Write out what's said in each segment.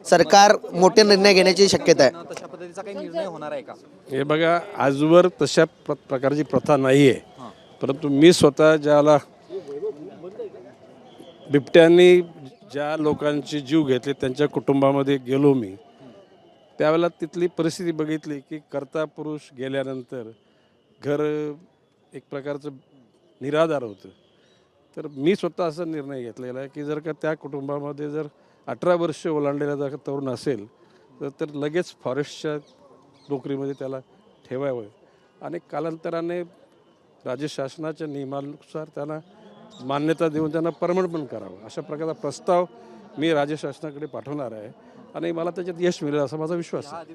सरकार मोठे निर्णय घेण्याची शक्यता आहे? तशा पद्धतीचा काही निर्णय होणार आहे का? हे बघा, आजवर तशा प्रकारची प्रथा नाही आहे. परंतु मी स्वतः ज्याला बिबट्यांनी ज्या लोकांचे जीव घेतले त्यांच्या कुटुंबामध्ये गेलो मी, त्यावेळेला तिथली परिस्थिती बघितली की कर्ता पुरुष गेल्यानंतर घर एक प्रकारचं निराधार होतं. तर मी स्वतः असा निर्णय घेतलेला आहे की जर का त्या कुटुंबामध्ये जर 18 वर्ष ओलांडलेला जर तरुण असेल तर लगेच फॉरेस्टच्या नोकरीमध्ये त्याला ठेवावं आणि कालांतराने राज्य शासनाच्या नियमानुसार त्यांना मान्यता देऊन त्यांना परमनंट पण करावं. अशा प्रकारचा प्रस्ताव मी राज्य शासनाकडे पाठवणार आहे आणि मला त्याच्यात यश मिळेल असा माझा विश्वास आहे.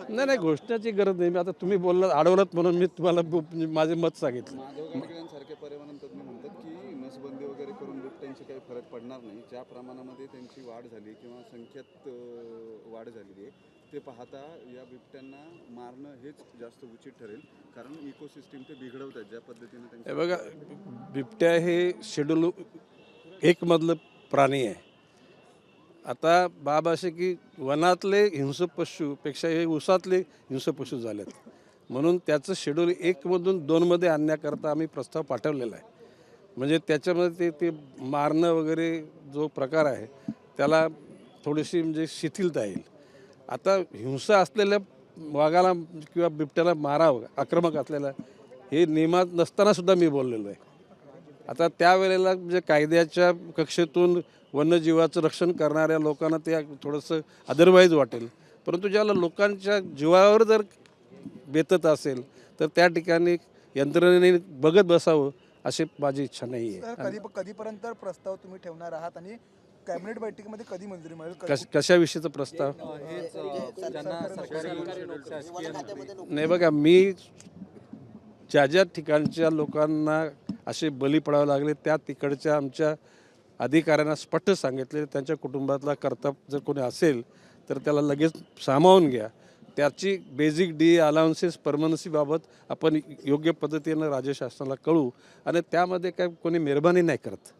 नाही, घोषणाची गरज नाही. आता तुम्ही बोललात, अडवलात म्हणून मी तुम्हाला माझे मत सांगितलं. सारखे पर्यावरण तज्ञ म्हणतात की नसबंदी वगैरे करून बिबट्यांची काही फरक पडणार नाही. ज्या प्रमाणामध्ये त्यांची वाढ झाली किंवा संख्येत वाढ झालेली आहे ते पाहता या बिबट्यांना मारणं हेच जास्त उचित ठरेल, कारण इकोसिस्टीम ते बिघडवतात ज्या पद्धतीने. हे बघा, बिबट्या हे शेड्यूल 1 मधलं प्राणी आहे. आता बाब असे की वनातले हिंसक पशूपेक्षा हे उसातले हिंसक पशू झालेत, म्हणून त्याचं शेड्यूल 1 मधून 2 मध्ये आणण्याकरता आम्ही प्रस्ताव पाठवलेला आहे. म्हणजे त्याच्यामध्ये ते मारणं वगैरे जो प्रकार आहे त्याला थोडीशी म्हणजे शिथिलता येईल. आता हिंसा असलेल्या वाघाला किंवा बिबट्याला मारावं, आक्रमक असलेला, हे नियमात नसताना सुद्धा मी बोललेलो आहे. आता त्यावेळेला म्हणजे कायद्याच्या कक्षेतून वन्यजीवाचं रक्षण करणाऱ्या लोकांना ते थोडंसं अदरवाईज वाटेल, परंतु ज्याला लोकांच्या जीवावर जर बेतत असेल तर त्या ठिकाणी यंत्रणेने बघत बसावं अशी माझी इच्छा नाही आहे. कधीपर्यंत प्रस्ताव तुम्ही ठेवणार आहात आणि कॅबिनेट बैठकीमध्ये कधी मंजुरी मिळेल? कशाविषयीचा प्रस्ताव? नाही बघा, मी ज्या ठिकाणच्या लोकांना असे बली पडावे लागले त्या तिकडच्या आमच्या अधिकाऱ्यांना स्पष्ट सांगितले, त्यांच्या कुटुंबातला कर्ता जर कोणी असेल तर त्याला लगेच सामावून घ्या. त्याची बेसिक अलाउन्सेस परमनन्सीबाबत आपण योग्य पद्धतीनं राज्य शासनाला कळू आणि त्यामध्ये काय कोणी मेहरबानी नाही करत.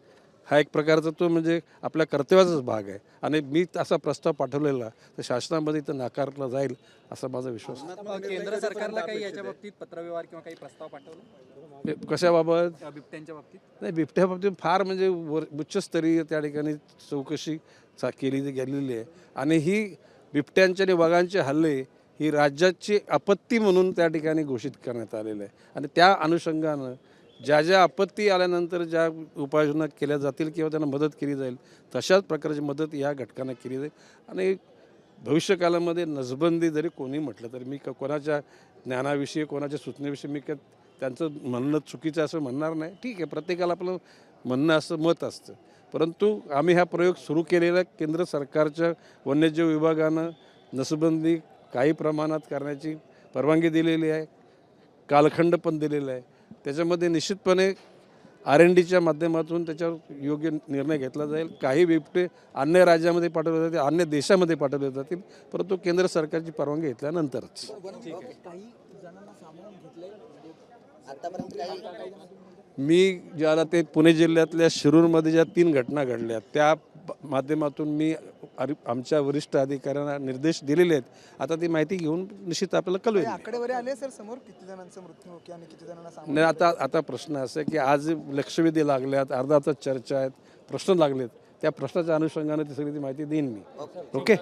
हा एक प्रकारचा तो म्हणजे आपल्या कर्तव्याचाच भाग आहे आणि मी असा प्रस्ताव पाठवलेला तर शासनामध्ये तर नाकारला जाईल असा माझा विश्वास आहे. केंद्र सरकारला काही याच्या बाबतीत पत्रव्यवहार किंवा काही प्रस्ताव पाठवला कशाबाबत? बिबट्यांच्या बाबतीत? नाही, बिबट्या बाबतीत फार म्हणजे उच्चस्तरीय त्या ठिकाणी चौकशी केली गेलेली आहे आणि ही बिबट्यांचे आणि वाघांचे हल्ले ही राज्याची आपत्ती म्हणून त्या ठिकाणी घोषित करण्यात आलेलं आहे आणि त्या अनुषंगानं ज्या आपत्ती आल्यानंतर ज्या उपाययोजना केल्या जातील किंवा त्यांना मदत केली जाईल तशाच प्रकारची मदत या घटकांना केली जाईल. आणि भविष्यकालामध्ये नसबंदी जरी कोणी म्हटलं तरी मी कोणाच्या ज्ञानाविषयी कोणाच्या सूचनेविषयी मी त्यांचं म्हणणं चुकीचं असं म्हणणार नाही. ठीक आहे, प्रत्येकाला आपलं म्हणणं असं मत असतं, परंतु आम्ही हा प्रयोग सुरू केलेला केंद्र सरकारच्या वन्यजीव विभागानं नसबंदी काही प्रमाणात करण्याची परवानगी दिलेली आहे, कालखंड पण दिलेला आहे. त्याच्यामध्ये निश्चितपणे R&Dच्या माध्यमातून त्याच्यावर योग्य निर्णय घेतला जाईल. काही बिबटे अन्य राज्यामध्ये पाठवले जातील, अन्य देशामध्ये पाठवले जातील, परंतु केंद्र सरकारची परवानगी घेतल्यानंतरच. मी ज्याला ते पुणे जिल्ह्यातल्या शिरूरमध्ये ज्या 3 घटना घडल्या त्या माध्यमातून मी आमच्या वरिष्ठ अधिकाऱ्यांना निर्देश दिलेले आहेत. आता ती माहिती घेऊन निश्चित आपल्याला कळवेल. आकडेवारी आले सर समोर, किती जणांचा मृत्यू आणि किती जणांना? नाही, आता प्रश्न असा आहे की आज लक्षवेधी लागल्यात, अर्धा तास चर्चा आहेत, प्रश्न लागलेत, त्या प्रश्नाच्या अनुषंगाने ती सगळी ती माहिती देईन मी. ओके.